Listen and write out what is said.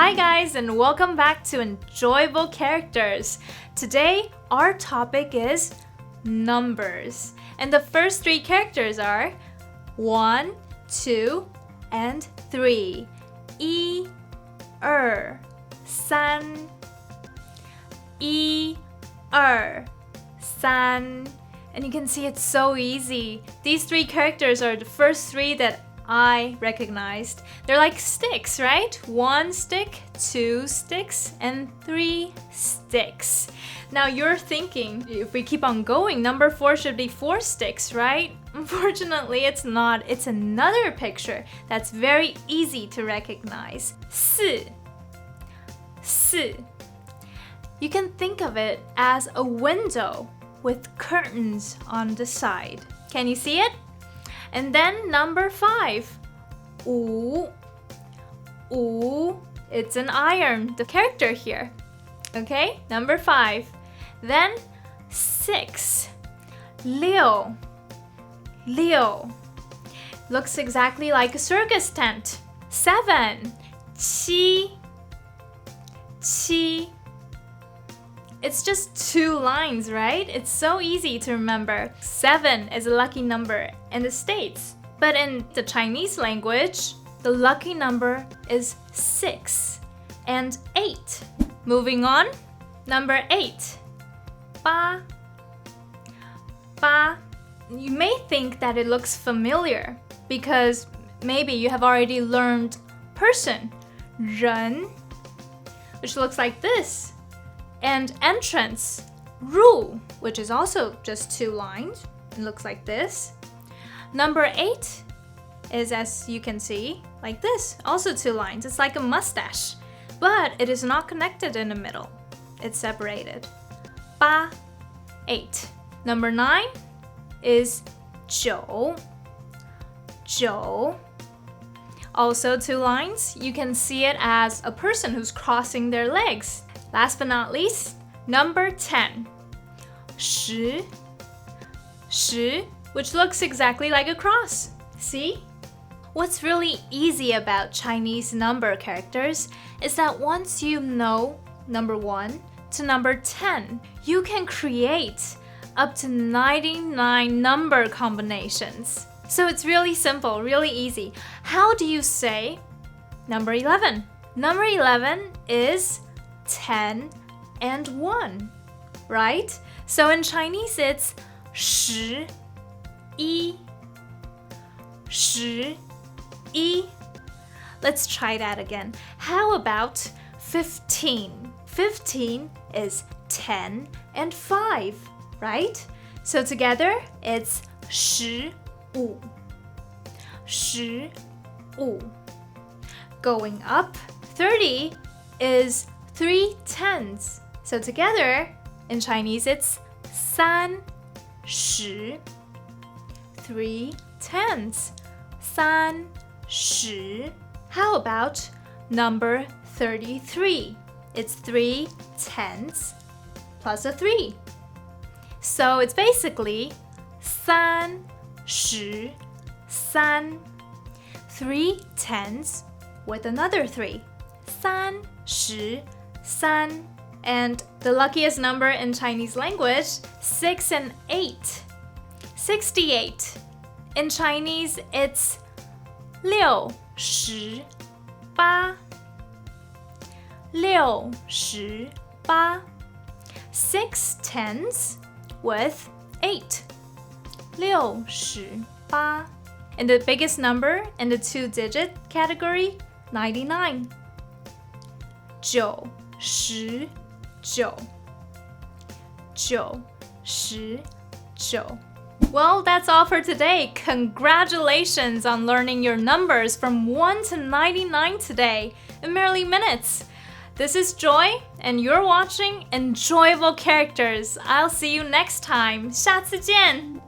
Hi guys, and welcome back to Enjoyable Characters. Today, our topic is numbers. And the first three characters are 1, 2, and 3. 1, 2, 3. 1, 2, 3. And you can see it's so easy. These three characters are the first three that I recognized. They're like sticks, right? 1 stick, 2 sticks, and 3 sticks. Now you're thinking, if we keep on going, number 4 should be 4 sticks, right? Unfortunately, it's not. It's another picture that's very easy to recognize. 4. 4. You can think of it as a window with curtains on the side. Can you see it? And then number 5, 5. 5, it's an iron, the character here. Okay, number 5. Then 6, 6. 6. Looks exactly like a circus tent. 7, 7. 7. It's just 2 lines, right? It's so easy to remember. 7 is a lucky number in the States. But in the Chinese language, the lucky number is 6 and 8. Moving on, number 8. 8. 8. You may think that it looks familiar because maybe you have already learned person, 人, which looks like this. And entrance, 入, which is also just 2 lines. It looks like this. Number 8 is, as you can see, like this. Also 2 lines. It's like a mustache. But it is not connected in the middle. It's separated. 8. 8. Number 9 is 9. 9. Also 2 lines. You can see it as a person who's crossing their legs. Last but not least, number 10. 10. 10, which looks exactly like a cross. See? What's really easy about Chinese number characters is that once you know number 1 to number 10, you can create up to 99 number combinations. So it's really simple, really easy. How do you say number 11? Number 11 is 10 and 1, right? So in Chinese it's 11. 11. Let's try that again. How about 15? 15 is 10 and 5, right? So together it's 15. 15. Going up, 30 is 3 tens. So together, in Chinese, it's 30. 3 tens. 30. How about number 33? It's 3 tens plus a 3. So it's basically 33. 3 tens with another 3. 33. And the luckiest number in Chinese language, 6 and 8. 68. In Chinese, it's 68. 68. 6 tens with 8. 68. And the biggest number in the 2-digit category, 99. 99. 99. Well, that's all for today. Congratulations on learning your numbers from 1 to 99 today in merely minutes. This is Joy, and you're watching Enjoyable Characters. I'll see you next time. 下次见!